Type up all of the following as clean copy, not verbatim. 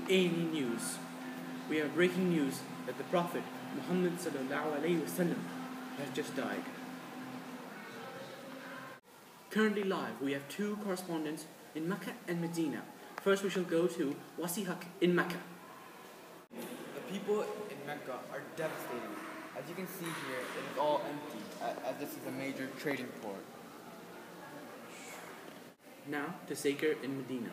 alien news. We have breaking news that the Prophet Muhammad ﷺ has just died. Currently live, we have two correspondents in Mecca and Medina. First we shall go to Wasihak in Mecca. The people in Mecca are devastated. As you can see here, it is all empty, as this is a major trading port. Now to Sakir in Medina.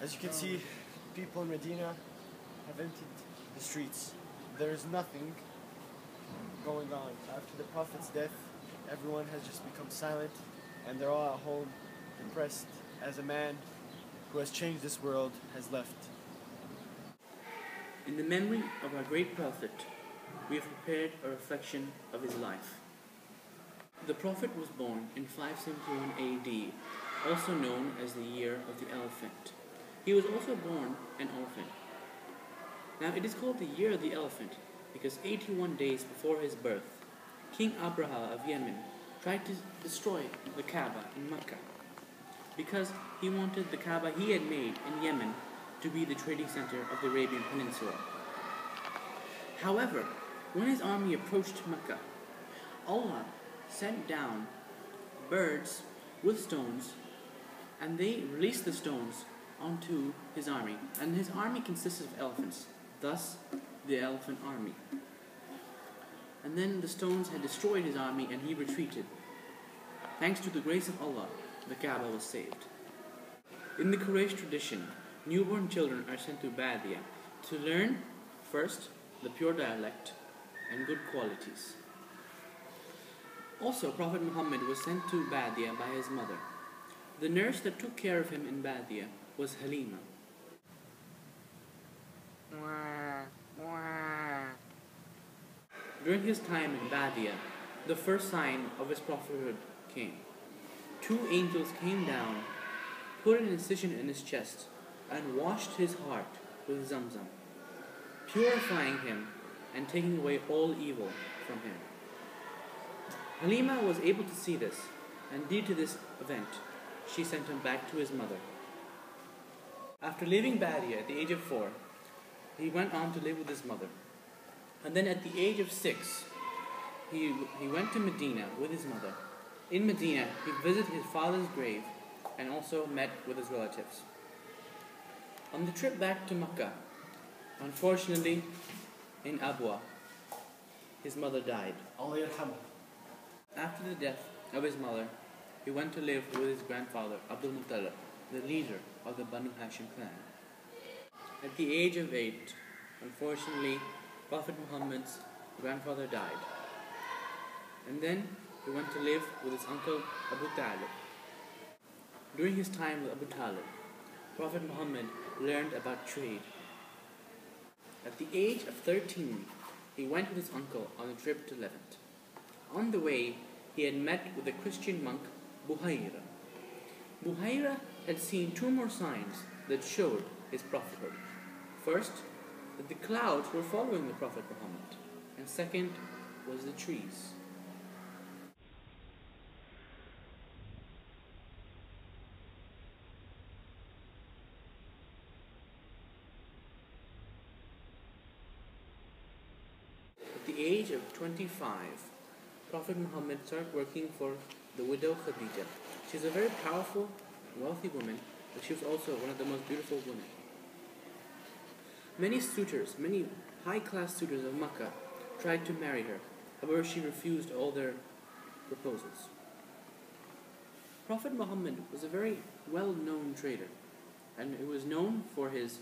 As you can see, people in Medina have emptied the streets. There is nothing going on. After the Prophet's death, everyone has just become silent, and they're all at home, depressed, as a man who has changed this world has left. In the memory of our great Prophet, we have prepared a reflection of his life. The Prophet was born in 571 AD, also known as the Year of the Elephant. He was also born an orphan. Now it is called the Year of the Elephant because 81 days before his birth, King Abraha of Yemen tried to destroy the Kaaba in Mecca because he wanted the Kaaba he had made in Yemen to be the trading center of the Arabian Peninsula. However, when his army approached Mecca, Allah sent down birds with stones, and they released the stones onto his army, and his army consisted of elephants, thus the elephant army. And then the stones had destroyed his army and he retreated. Thanks to the grace of Allah, the Kaaba was saved. In the Quraysh tradition, newborn children are sent to Badia to learn, first, the pure dialect and good qualities. Also, Prophet Muhammad was sent to Badia by his mother. The nurse that took care of him in Badia was Halima. During his time in Badia, the first sign of his prophethood came. Two angels came down, put an incision in his chest, and washed his heart with Zamzam, purifying him and taking away all evil from him. Halima was able to see this, and due to this event, she sent him back to his mother. After leaving Badia at the age of 4, he went on to live with his mother. And then at the age of 6, he went to Medina with his mother. In Medina, he visited his father's grave and also met with his relatives. On the trip back to Mecca, unfortunately, in Abwa, his mother died. After the death of his mother, he went to live with his grandfather, Abdul Muttalib, the leader of the Banu Hashim clan. At the age of 8, unfortunately, Prophet Muhammad's grandfather died. And then he went to live with his uncle Abu Talib. During his time with Abu Talib, Prophet Muhammad learned about trade. At the age of 13, he went with his uncle on a trip to Levant. On the way, he had met with a Christian monk, Buhayra. Buhayra had seen two more signs that showed his prophethood. First, that the clouds were following the Prophet Muhammad, and second was the trees. At the age of 25, Prophet Muhammad started working for the widow Khadija. She was a very powerful, wealthy woman, but she was also one of the most beautiful women. Many suitors, many high-class suitors of Makkah tried to marry her. However, she refused all their proposals. Prophet Muhammad was a very well-known trader, and he was known for his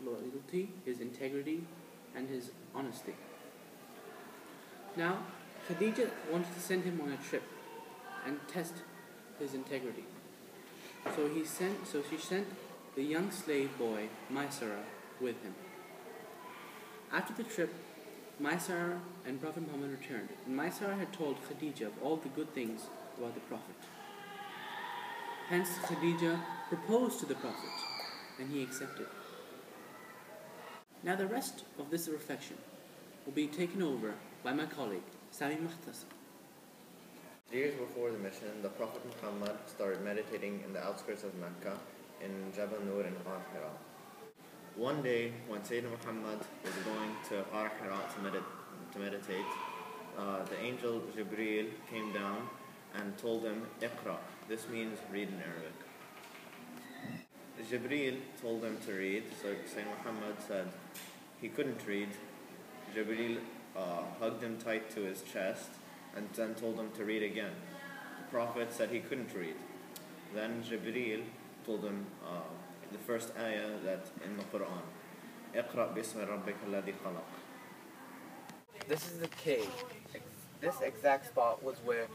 loyalty, his integrity, and his honesty. Now, Khadija wanted to send him on a trip and test his integrity. So she sent the young slave boy, Maisara, with him. After the trip, Maisara and Prophet Muhammad returned, and Maisara had told Khadija of all the good things about the Prophet. Hence, Khadija proposed to the Prophet, and he accepted. Now the rest of this reflection will be taken over by my colleague, Sami Mukhtasar. Years before the mission, the Prophet Muhammad started meditating in the outskirts of Mecca in Jabal Nur and Al Hira. One day, when Sayyidina Muhammad was going to Ghar Hira to meditate, the angel Jibreel came down and told him, Iqra. This means read in Arabic. Jibreel told him to read, so Sayyidina Muhammad said he couldn't read. Jibreel hugged him tight to his chest and then told him to read again. The Prophet said he couldn't read. Then Jibreel told him the first ayah that in the Quran, Iqra bismi rabbika alladhi khalaq. This is the cave. This exact spot was where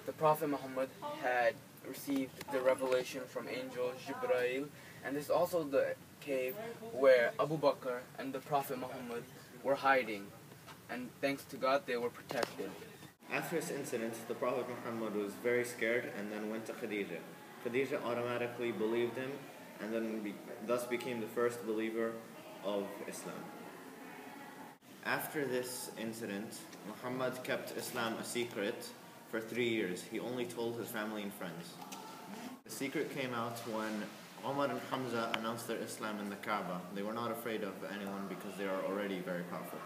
the Prophet Muhammad had received the revelation from angel Jibreel, and this is also the cave where Abu Bakr and the Prophet Muhammad were hiding, and thanks to God they were protected. After this incident, the Prophet Muhammad was very scared and then went to Khadija. Khadija automatically believed him and then thus became the first believer of Islam. After this incident, Muhammad kept Islam a secret for 3 years. He only told his family and friends. The secret came out when Umar and Hamza announced their Islam in the Kaaba. They were not afraid of anyone because they are already very powerful.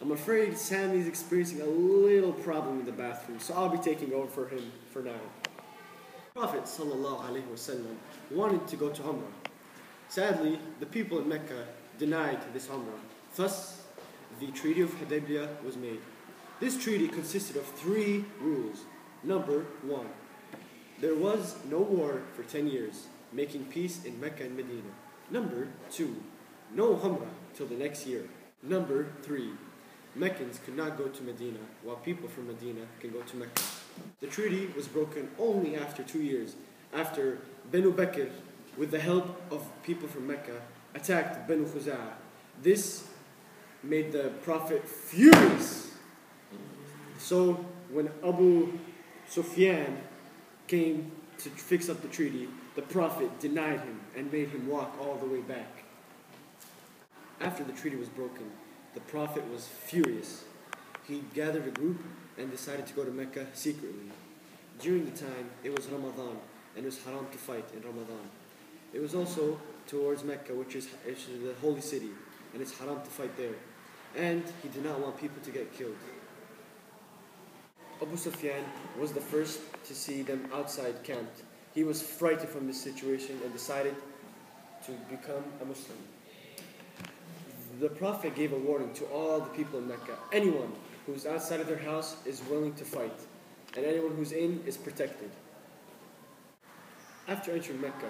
I'm afraid Sammy's experiencing a little problem in the bathroom, so I'll be taking over for him for now. Prophet ﷺ wanted to go to Umrah. Sadly, the people in Mecca denied this Umrah. Thus, the Treaty of Hudaybiyah was made. This treaty consisted of 3 rules. Number 1, there was no war for 10 years, making peace in Mecca and Medina. Number 2, no Umrah till the next year. Number 3, Meccans could not go to Medina, while people from Medina can go to Mecca. The treaty was broken only after 2 years, after Banu Bakr, with the help of people from Mecca, attacked Banu Khuza'ah. This made the Prophet furious. So when Abu Sufyan came to fix up the treaty, the Prophet denied him and made him walk all the way back. After the treaty was broken, the Prophet was furious. He gathered a group and decided to go to Mecca secretly. During the time, it was Ramadan, and it was haram to fight in Ramadan. It was also towards Mecca, which is the holy city, and it's haram to fight there. And he did not want people to get killed. Abu Sufyan was the first to see them outside camped. He was frightened from this situation and decided to become a Muslim. The Prophet gave a warning to all the people in Mecca. Anyone who's outside of their house is willing to fight, and anyone who's in is protected. After entering Mecca,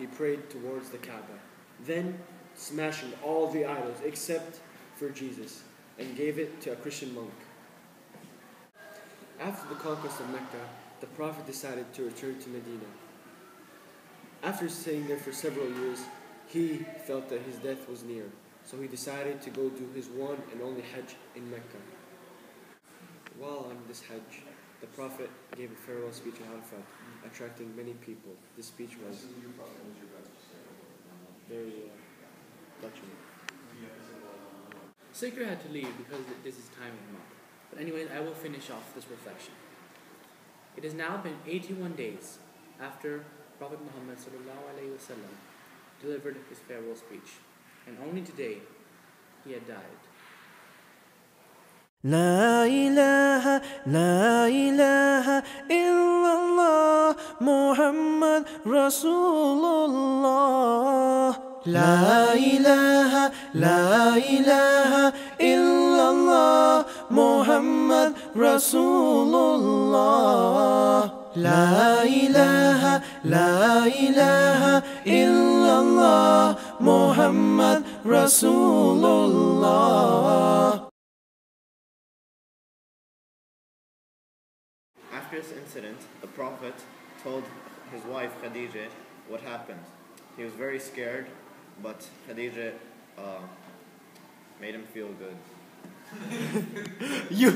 he prayed towards the Kaaba, then smashing all the idols except for Jesus, and gave it to a Christian monk. After the conquest of Mecca, the Prophet decided to return to Medina. After staying there for several years, he felt that his death was near. So he decided to go do his one and only Hajj in Mecca. While on this Hajj, the Prophet gave a farewell speech in Arafat, attracting many people. This speech was very touching. Sikr had to leave because this is time of month. But anyways, I will finish off this reflection. It has now been 81 days after Prophet Muhammad ﷺ delivered his farewell speech. And only today he had died. لا إله لا إله إلا الله محمد رسول الله لا إله لا إله إلا الله محمد رسول الله لا إله لا إله إلا الله محمد رسول الله. After this incident, the Prophet told his wife Khadija what happened. He was very scared, but Khadija made him feel good. You